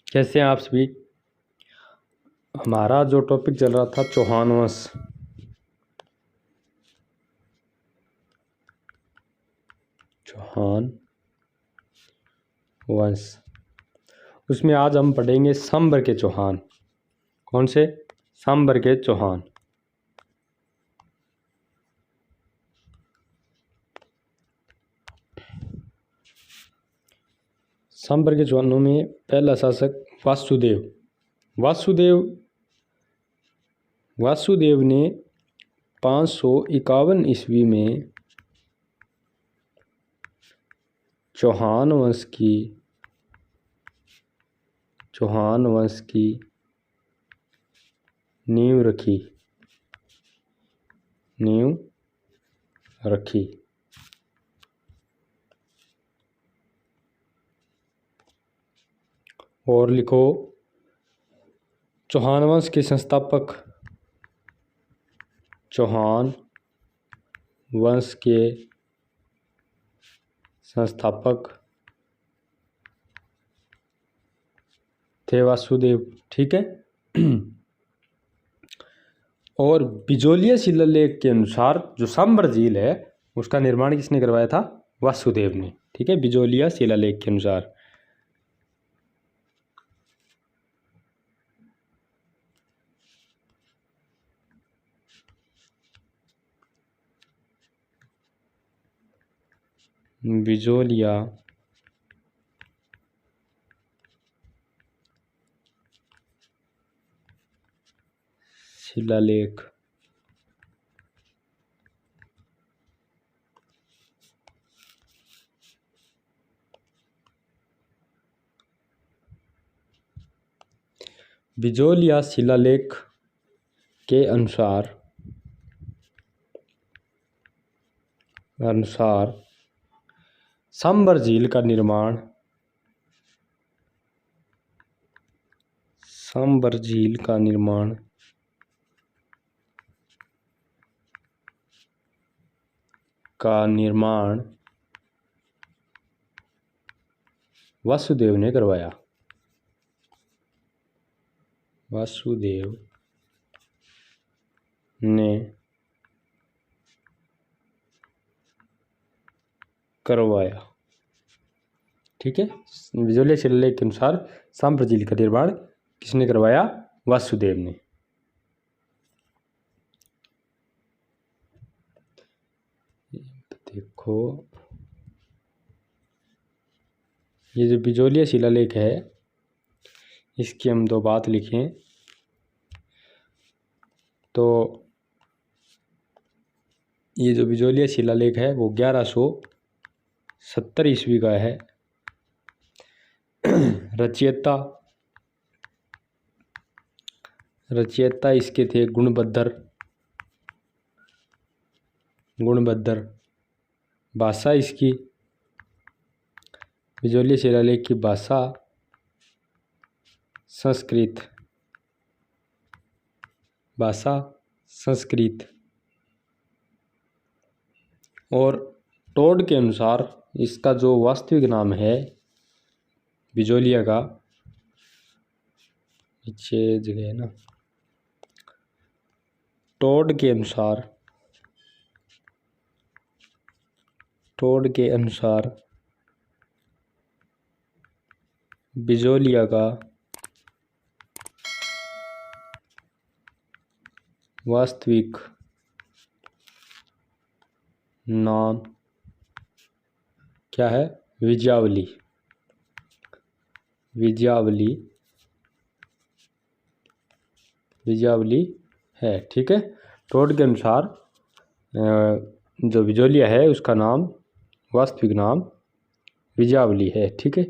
कैसे हैं आप सभी। हमारा जो टॉपिक चल रहा था चौहान वंश, चौहान वंश, उसमें आज हम पढ़ेंगे सांबर के चौहान। कौन से? सांबर के चौहान। सांबर के चौहानों में पहला शासक वासुदेव। वासुदेव ने 551 ईस्वी में चौहान वंश की नींव रखी। और लिखो, चौहान वंश के संस्थापक, चौहान वंश के संस्थापक थे वासुदेव। ठीक है। और बिजोलिया शिलालेख के अनुसार जो सांबर झील है उसका निर्माण किसने करवाया था? वासुदेव ने। ठीक है, बिजोलिया शिलालेख के अनुसार। बिजोलिया शिलालेख बिजोलिया शिलालेख के अनुसार सांबर झील का निर्माण वासुदेव ने करवाया। ठीक है, बिजोलिया शिलालेख के अनुसार सांबर झील का निर्माण किसने करवाया? वासुदेव ने। देखो, ये जो बिजोलिया शिलालेख है इसकी हम दो बात लिखें तो ये जो बिजोलिया शिलालेख है वो 1170 ईस्वी का है। रचयिता इसके थे गुणभद्र। भाषा इसकी, बिजोलिया शिलालेख की भाषा संस्कृत। और टोड के अनुसार इसका जो वास्तविक नाम है बिजोलिया का, नीचे जगह है ना, टोड के अनुसार बिजोलिया का वास्तविक नाम क्या है? विजयावली है। ठीक है, टोड के अनुसार जो बिजोलिया है उसका नाम, वास्तविक नाम विजयावली है। ठीक है।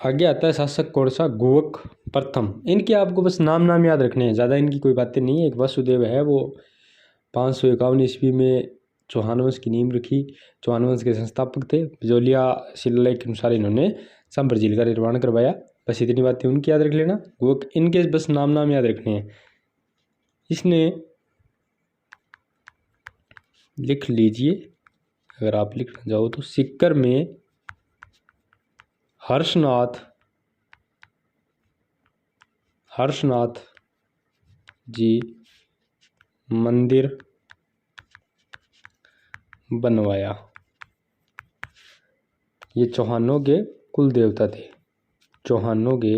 आगे आता है शासक कौन सा? गुवक प्रथम। इनके आपको बस नाम याद रखने हैं, ज़्यादा इनकी कोई बातें नहीं है। एक वासुदेव है, वो 551 ईस्वी में चौहान वंश की नींव रखी। चौहान वंश के संस्थापक थे। बिजोलिया शिलालेख के अनुसार इन्होंने सांबर झील का निर्माण करवाया। बस इतनी बातें उनकी याद रख लेना। गुवक, इनके बस नाम याद रखने हैं। इसने लिख लीजिए, अगर आप लिखना चाहो तो सीकर में हर्षनाथ जी मंदिर बनवाया। ये चौहानों के कुल देवता थे, चौहानों के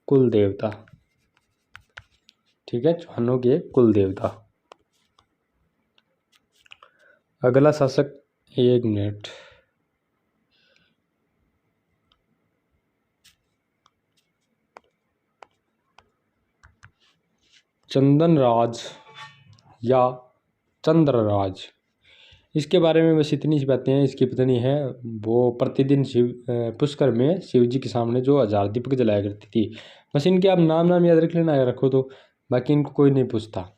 कुल देवता, ठीक है, चौहानों के कुल देवता। अगला शासक, 1 मिनट, चंदनराज या चंद्रराज। इसके बारे में बस इतनी सी बातें हैं। इसकी पत्नी है वो प्रतिदिन पुष्कर में शिव जी के सामने जो 1000 दीपक जलाया करती थी। बस इनके आप नाम याद रख लेना, रखो तो, बाकी इनको कोई नहीं पूछता।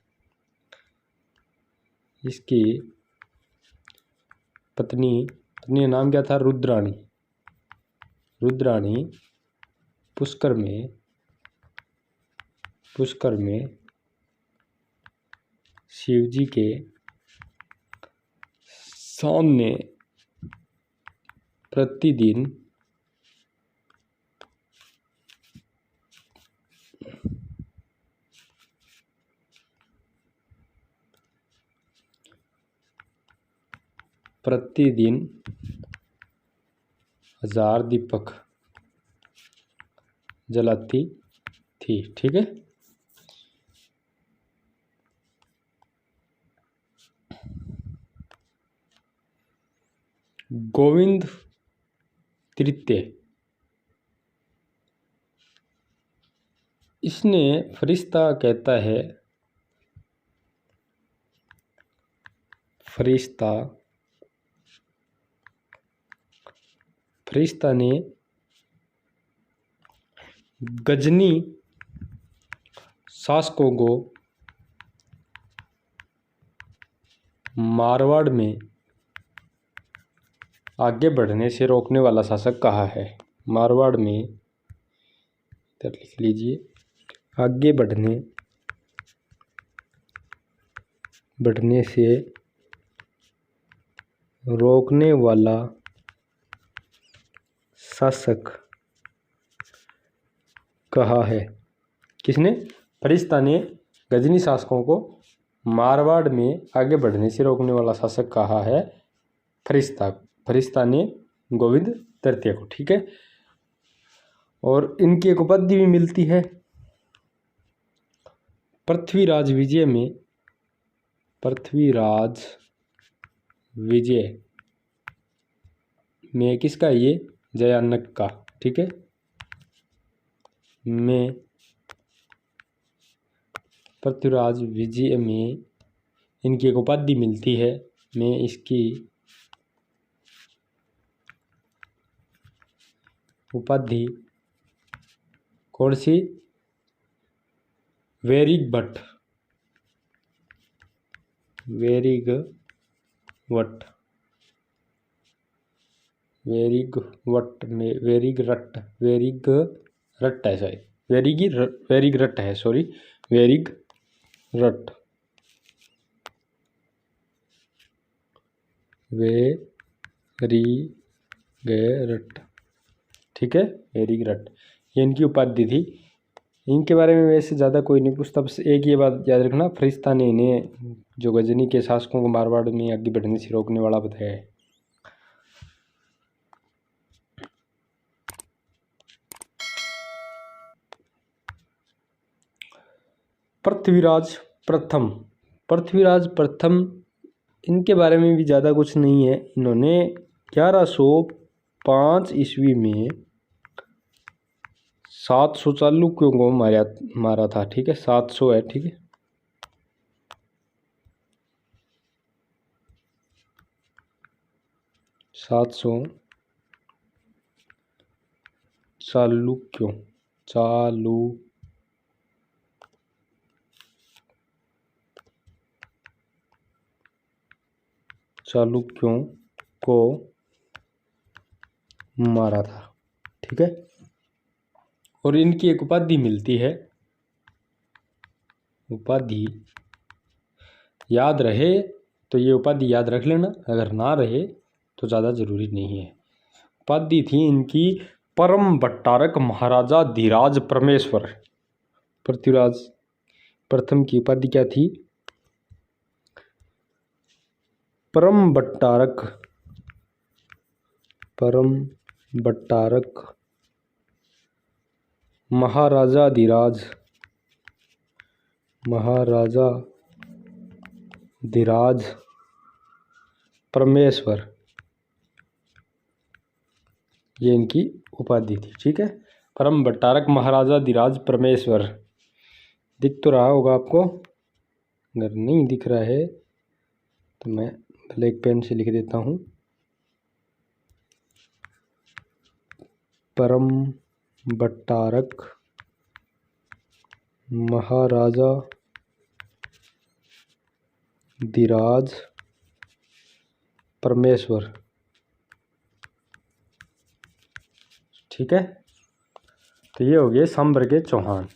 इसकी पत्नी का नाम क्या था? रुद्राणी। रुद्राणी पुष्कर में शिव जी के सामने प्रतिदिन प्रतिदिन 1000 दीपक जलाती थी, ठीक है। गोविंद तृतीय, इसने फरिश्ता कहता है, फरिश्ता ने गजनी शासकों को मारवाड़ में आगे बढ़ने से रोकने वाला शासक कहा है। मारवाड़ में, इधर लिख लीजिए, आगे बढ़ने से रोकने वाला शासक कहा है। किसने? फरिश्ता ने गजनी शासकों को मारवाड़ में आगे बढ़ने से रोकने वाला शासक कहा है फरिश्ता ने गोविंद तृतीय को, ठीक है। और इनकी एक उपाधि भी मिलती है पृथ्वीराज विजय में किसका? ये जयानक का, ठीक है। में पृथ्वीराज विजय में इनकी एक उपाधि मिलती है। में इसकी उपाधि कौन सी? वेरिग भट्ट है शायद, वेरिग रट है, सॉरी, वेरिग रट, ठीक है, वेरिग रट, ये इनकी उपाधि थी। इनके बारे में वैसे ज़्यादा कोई नहीं पूछता, बस एक ये बात याद रखना, फरिश्ता ने इन्हें जो गजनी के शासकों को मारवाड़ में आगे बढ़ने से रोकने वाला बताया है। पृथ्वीराज प्रथम, इनके बारे में भी ज़्यादा कुछ नहीं है। इन्होंने 1105 ईस्वी में 700 चालुक्यों को मारा था, ठीक है, 700 है, ठीक है। 700 चालुक्यों को मारा था, ठीक है। और इनकी एक उपाधि मिलती है, उपाधि याद रहे तो ये उपाधि याद रख लेना, अगर ना रहे तो ज़्यादा ज़रूरी नहीं है। उपाधि थी इनकी परम भट्टारक महाराजा धीराज परमेश्वर। पृथ्वीराज प्रथम की उपाधि क्या थी? परम भट्टारक महाराजा धीराज परमेश्वर, ये इनकी उपाधि थी। ठीक है, परम भट्टारक महाराजा धीराज परमेश्वर। दिख तो रहा होगा आपको, अगर नहीं दिख रहा है तो मैं ब्लैक पेन से लिख देता हूँ। परम भट्टारक महाराजा धीराज परमेश्वर। ठीक है, तो ये हो गए सांबर के चौहान।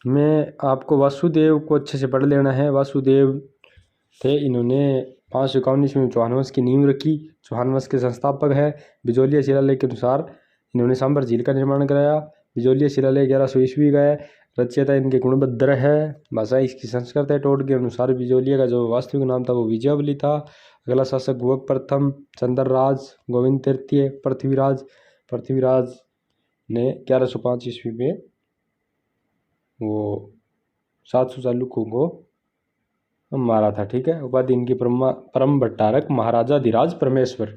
मैं आपको वासुदेव को अच्छे से पढ़ लेना है। वासुदेव थे, इन्होंने 551 ईस्वी में चौहान वंश की नींव रखी। चौहान वंश के संस्थापक है। बिजोलिया शिलालेख के अनुसार इन्होंने सांबर झील का निर्माण कराया। बिजोलिया शिलालेख 1100 ईस्वी का है। रचयिता इनके गुणभद्र है। भाषा इसकी संस्कृत है। टोड के अनुसार बिजोलिया का जो वास्तविक नाम था वो विजयावली था। अगला शासक गुहक प्रथम, चंद्रराज, गोविंद तृतीय, पृथ्वीराज ने 1105 ईस्वी में वो 700 चालुक्यों को मारा था। ठीक है, उपाधि इनकी परम भट्टारक महाराजा धीराज परमेश्वर।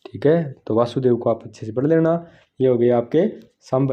ठीक है, तो वासुदेव को आप अच्छे से पढ़ लेना। ये हो गए आपके सांबर